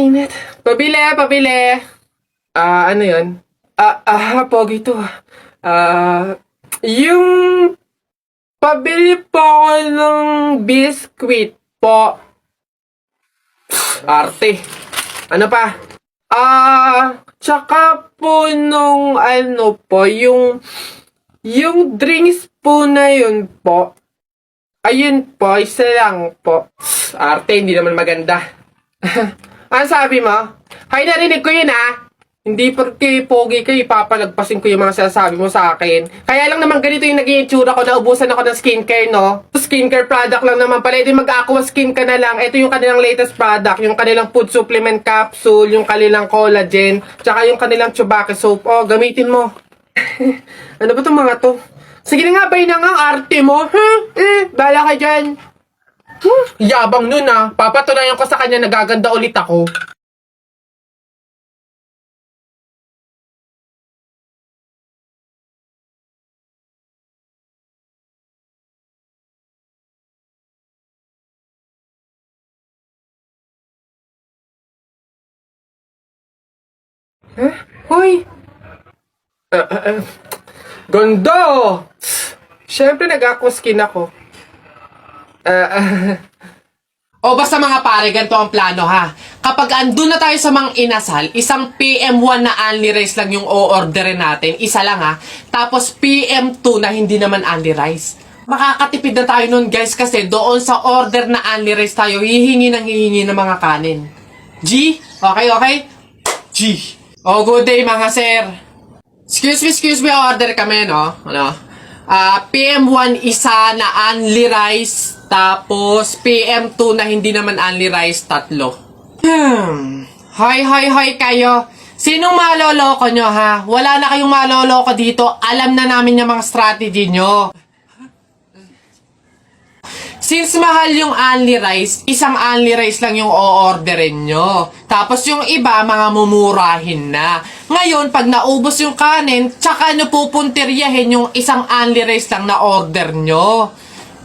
init. Pabili, pabili. Ano yun? Pogi to. Yung pabili po ako ng biskwit po. Arte. Ano pa? Tsaka po nung ano po, yung drinks po na yun po. Ayun po, isa lang po. Arte, hindi naman maganda. Ano sabi mo? Hay, narinig ko yun Hindi porque pogi ka, ipapalagpasin ko yung mga sinasabi mo sa akin. Kaya lang naman ganito yung naging itsura ko, naubusan ako ng skincare, no? Skincare product lang naman pala. Ito yung mag-aqua skin ka na lang. Ito yung kanilang latest product, yung kanilang food supplement capsule, yung kanilang collagen, tsaka yung kanilang chubake soap. Oh, gamitin mo. Ano ba itong mga to? Sige na nga, bay na nga, arte mo. Bala ka dyan. Yabang nun Papatunayan ko sa kanya nagaganda ulit ako. Hoy! Ganda! Siyempre nag-aqua skin ako. O basta mga pare, ganito ang plano Kapag andun na tayo sa mga inasal, isang PM1 na only rice lang yung o-orderin natin. Isa lang Tapos PM2 na hindi naman only rice. Makakatipid na tayo nun guys kasi doon sa order na only rice tayo, hihingi ng mga kanin. G? Okay? G. Oh, good day mga sir. Excuse me, order kami, no? PM1 isa na only rice, tapos PM2 na hindi naman only rice, 3. Hoy kayo. Sinong maloloko nyo, Wala na kayong maloloko dito. Alam na namin yung mga strategy nyo. Since mahal yung only rice, isang only rice lang yung o-orderin nyo. Tapos yung iba, mga mumurahin na. Ngayon, pag naubos yung kanin, tsaka nyo pupuntiryahin yung isang only rice lang na order nyo.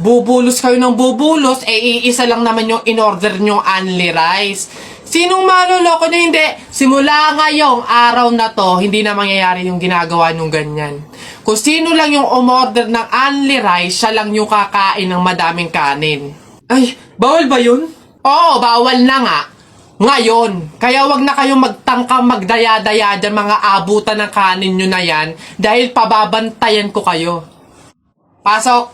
Bubulos kayo ng bubulos, iisa lang naman yung in-order nyo only rice. Sinong maloloko nyo? Hindi. Simula ngayong araw na to, hindi na mangyayari yung ginagawa nyo ganyan. Kung sino lang yung umorder ng only rice, siya lang yung kakain ng madaming kanin. Ay, bawal ba yun? Oo, bawal na nga. Ngayon, kaya wag na kayong magtangka magdaya-daya dyan mga abutan ng kanin nyo na yan dahil pababantayan ko kayo. Pasok!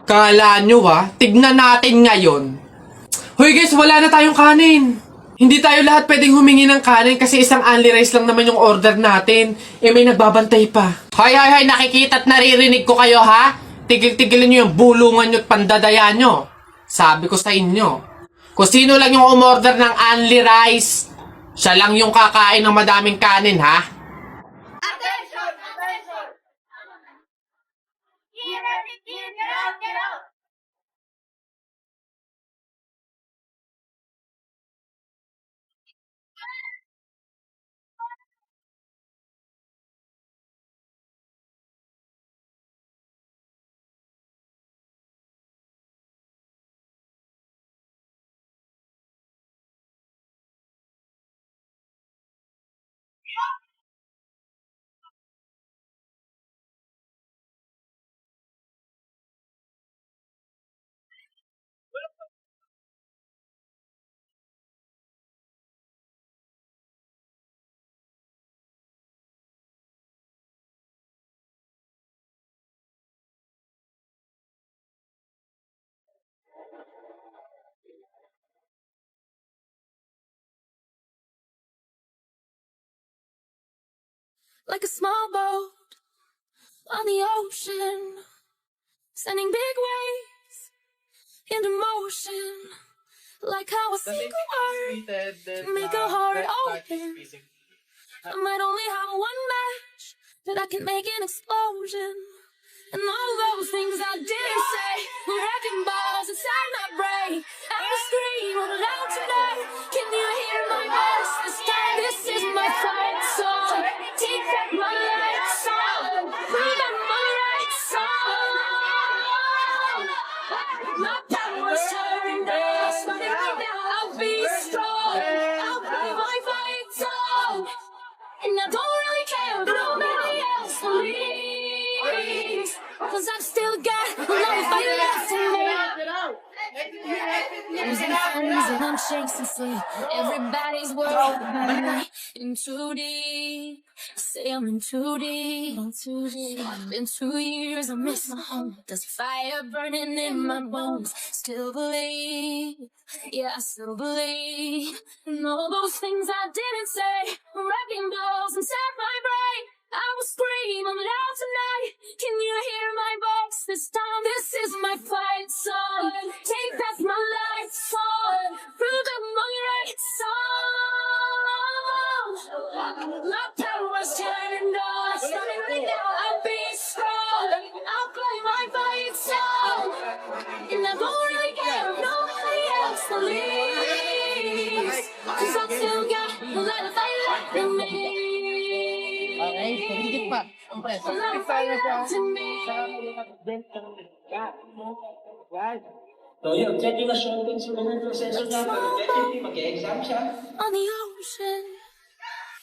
Kala nyo tignan natin ngayon. Hoy guys, wala na tayong kanin. Hindi tayo lahat pwedeng humingi ng kanin kasi isang only rice lang naman yung order natin. May nagbabantay pa. Hoy, nakikita at naririnig ko kayo Tigil-tigilin nyo yung bulungan nyo at pandadaya nyo. Sabi ko sa inyo, kung sino lang yung umorder ng only rice, siya lang yung kakain ng madaming kanin Attention! Get out! Like a small boat on the ocean, sending big waves into motion. Like how a single word can make a heart open. I might only have one match, but I can make an explosion. And all those things I did say were wrecking balls inside my brain. I will scream out loud tonight. Can you hear my voice this time? This is my fight song. Take back my life song. Prove I'm the right song. My power's turned up. Losing friends and I'm chasing sleep. Everybody's world around me in too deep. Say I'm in too deep. It's been 2 years, I miss my home. There's fire burning in my bones. Still believe, yeah, I still believe. And all those things I didn't say, wrecking balls inside my brain. I will scream, I'm loud tonight. Can you hear my voice this time? This is my fight song. Take back my life song. Through the right song. My power's turning on. Starting right now, I'll be strong. I'll play my fight song. And I don't really care if nobody else believes. 'Cause I still got a lot of fight left in me. Okay, higit pa. Siyempre, sabi tayo So yun, check yung assurance yung mga proseso niya. Pag definitely mag-exam siya. On the ocean,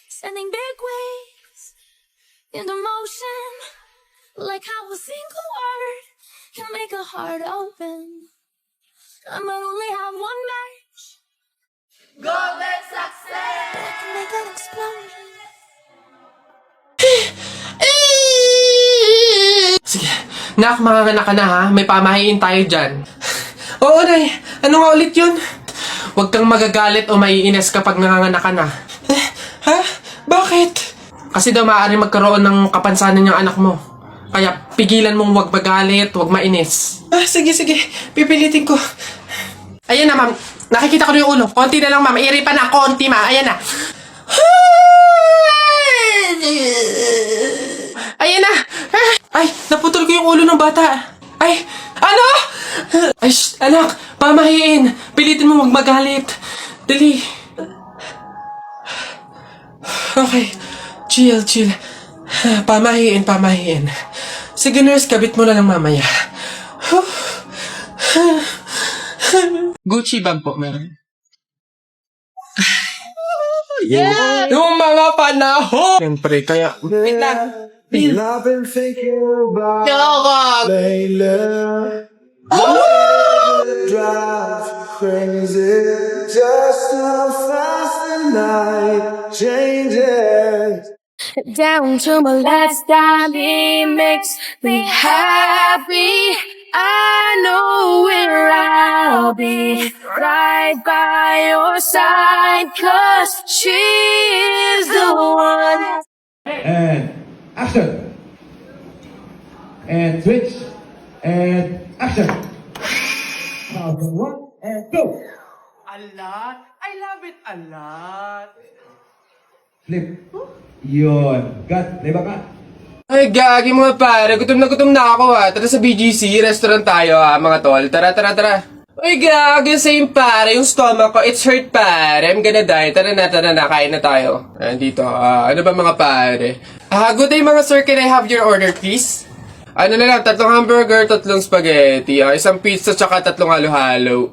sending big waves into motion, like how a single word can make a heart open. I might only have one match, Golden success! but I can make an explosion. Sige, nak, manganganak ka na ha. May pamahiin tayo dyan. Oo, Nay. Ano nga ulit yun? Huwag kang magagalit o maiinis kapag nanganganak ka na. Ha? Bakit? Kasi daw maaari magkaroon ng kapansanan yung anak mo. Kaya pigilan mong huwag magalit, huwag mainis. Sige. Pipilitin ko. Ayan na, ma'am. Nakikita ko na yung ulo. Konti na lang, ma'am. Iri pa na. Konti, ma. Ayan na. Ayan na! Ay, naputol ko yung ulo ng bata. Ay, ano? Ay, shh, anak, pamahiin. Pilitin mo magmagalit. Dali. Okay, chill. Pamahiin. Sige, nurse, kabit mo na lang mamaya. Gucci bag po, meron. Yeah! Yung mga panahon! Siyempre, kaya... Wait lang. I've been thinking about Nakaka... lately. Drive crazy. Just how fast the night changes. Down to my last dime, it makes me happy. I know where I'll be, right by your side, 'cause she is the one. And action. And switch. And action. Now, 1 and go. A lot? I love it a lot. Flip. Yun. Cut. Leba ka. Ay, gagi mga pare. Gutom na ako ha. Tara sa BGC. Restaurant tayo ha, mga tol. Tara. Ay, gagi. Same pare. Yung stomach ko, it's hurt pare. I'm gonna die. Tara na. Kain na tayo. Dito. Ano ba mga pare? Good day mga sir. Can I have your order please? Ano na lang, 3 hamburger, 3 spaghetti, 1 pizza, tsaka 3 halo-halo.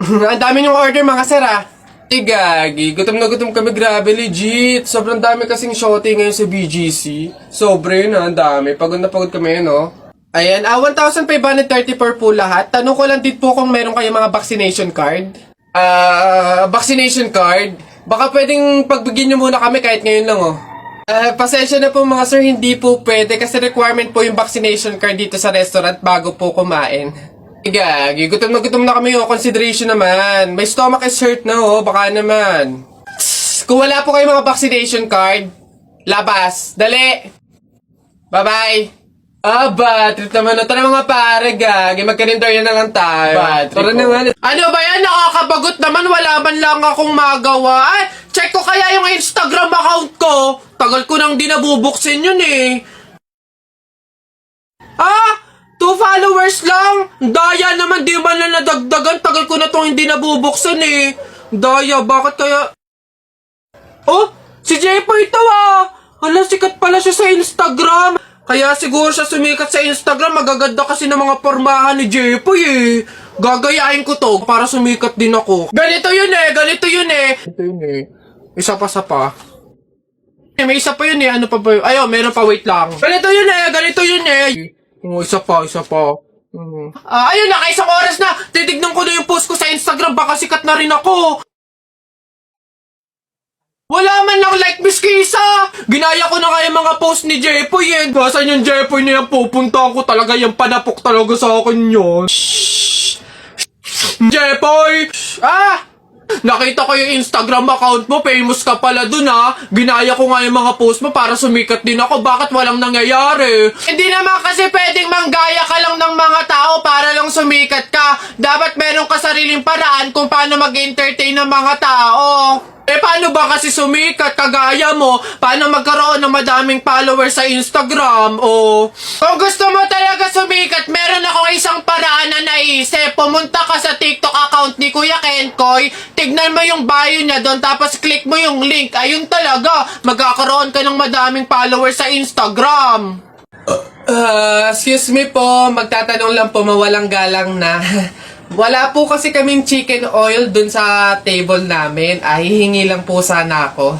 Ang dami yung order mga sir ah. Ay, gagi. Gutom na gutom kami. Grabe, legit. Sobrang dami kasing shorty ngayon sa BGC. Sobre na, ang dami. Pagod na pagod kami, no? Ayan, 1,534 po lahat. Tanong ko lang din po kung meron kayong mga vaccination card. Vaccination card? Baka pwedeng pagbigyan nyo muna kami kahit ngayon lang, oh. Pasensya na po mga sir, hindi po pwede kasi requirement po yung vaccination card dito sa restaurant bago po kumain. Gagi, gutom na kami, oh. Consideration naman. My stomach is hurt na, oh. Baka naman. Kung wala po kayong mga vaccination card, labas. Dali. Bye-bye. Bad trip naman. No. Tara mga pare, gagi. Magkarinderya na lang tayo. Tara naman. Ano ba yan? Nakakabagot naman. Wala man lang akong magawa. Ay, check ko kaya yung Instagram account ko. Tagal ko nang di nabubuksin yun eh. 2 followers lang? Daya naman, di ba na nadagdagan? Tagal ko na itong hindi nabubuksan eh. Daya, bakit kaya... Oh, si Jepo ito ah! Hala, sikat pala siya sa Instagram. Kaya siguro siya sumikat sa Instagram. Magaganda kasi ng mga pormahan ni Jepo eh. Gagayain ko to para sumikat din ako. Ganito yun eh. Ito yun eh. Isa pa. May isa pa yun eh. Ano pa ba yun? Ayaw, meron pa, wait lang. Ganito yun eh. Oh, isa pa. Ayun, nakaisang oras na. Titignan ko na yung post ko sa Instagram. Baka sikat na rin ako. Wala man lang like, Miss Kisa! Ginaya ko na nga yung mga post ni Jepoy eh. Saan yung Jepoy na yan? Pupunta ko talaga yung panapok talaga sa akin yun. Shhh! Jepoy! Nakita ko yung Instagram account mo. Famous ka pala dun ha. Ginaya ko nga yung mga post mo para sumikat din ako. Bakit walang nangyayari? Hindi naman kasi pwedeng manggaya ka lang ng mga tao para lang sumikat ka. Dapat meron ka sariling paraan kung paano mag-entertain ng mga tao. Paano ba kasi sumikat kagaya mo? Paano magkaroon ng madaming followers sa Instagram? Kung gusto mo talaga sumikat, meron akong isang paraan na naisip. Pumunta ka sa TikTok account ni Kuya Kenkoy, tignan mo yung bio niya doon, tapos click mo yung link. Ayun talaga, magkakaroon ka ng madaming followers sa Instagram. Excuse me po, magtatanong lang po, mawalang galang na. Wala po kasi kaming chicken oil dun sa table namin. Hihingi lang po sana ako.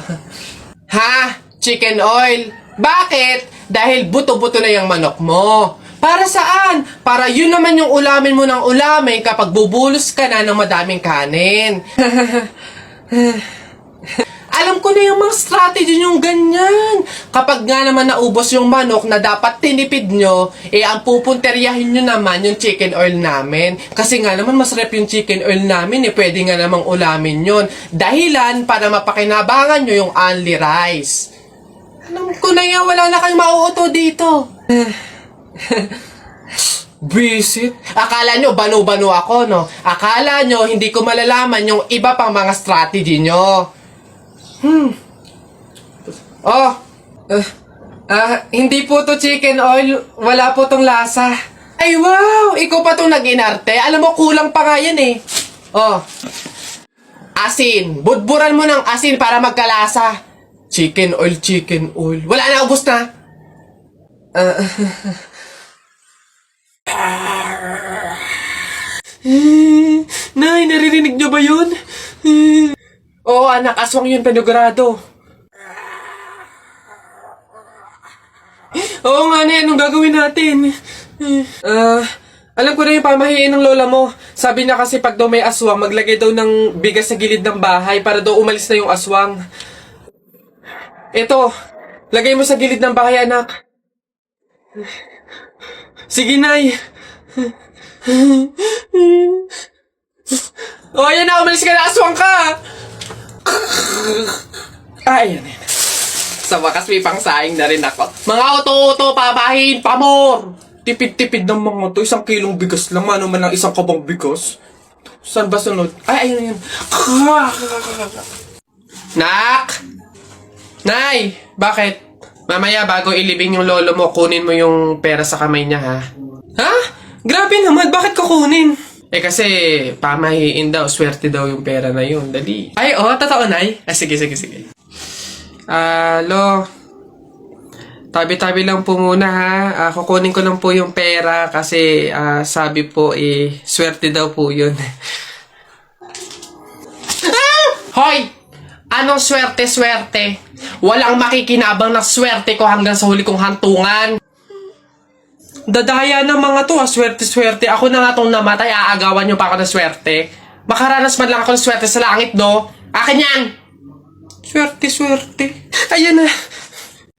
Ha? Chicken oil? Bakit? Dahil buto-buto na yung manok mo. Para saan? Para yun naman yung ulamin mo ng ulamin kapag bubulos ka na ng madaming kanin. Alam ko na yung mga strategy nyong ganyan. Kapag nga naman naubos yung manok na dapat tinipid nyo, ang pupunteryahin nyo naman yung chicken oil namin. Kasi nga naman masarap yung chicken oil namin, pwede nga namang ulamin yun. Dahilan para mapakinabangan nyo yung only rice. Alam ko na yan, wala na kayong mauuto dito. Visit? Akala nyo, banu-banu ako, no? Akala nyo, hindi ko malalaman yung iba pang mga strategy nyo. Hindi po to chicken oil. Wala po tong lasa. Ay, wow! Ikaw pa tong nag-inarte. Alam mo, kulang pa nga yan eh. Asin. Budburan mo ng asin para magkalasa. Chicken oil, chicken oil. Wala na, ubos na. Nay, naririnig nyo ba yun? Oo, anak, aswang yun, panigurado. Oo nga na yan, anong gagawin natin? Alam ko na yung pamahiin ng lola mo. Sabi niya kasi pag daw may aswang, maglagay daw ng bigas sa gilid ng bahay para daw umalis na yung aswang. Ito, lagay mo sa gilid ng bahay, anak. Sige, Nay. Ayan na, umalis ka na, aswang ka! Ayan. Sa wakas may pangsaing na rin ako. Mga oto-oto, pabahin, pamor! Tipid-tipid ng mga to. 1 kilong bigas lang. Ano man lang 1 kabang bigas. Saan ba sunod? Ayun. Nak! Nay! Bakit? Mamaya bago ilibing yung lolo mo, kunin mo yung pera sa kamay niya, ha? Ha? Grabe naman, bakit kukunin? Kasi pamahiin daw, swerte daw yung pera na yun. Dali. Ay, totoo, Nay. Sige. Lo, tabi-tabi lang po muna, ha. Kukunin ko lang po yung pera kasi sabi po, swerte daw po yun. Hoy! Anong swerte-swerte? Walang makikinabang na swerte ko hanggang sa huli kong hantungan. Dadaya ng mga to, swerte-swerte. Ako na nga tong namatay, aagawan nyo pa ako ng swerte. Makaranas man lang ako ng swerte sa langit, no? Akin yan! Swerte-swerte. Ayan na.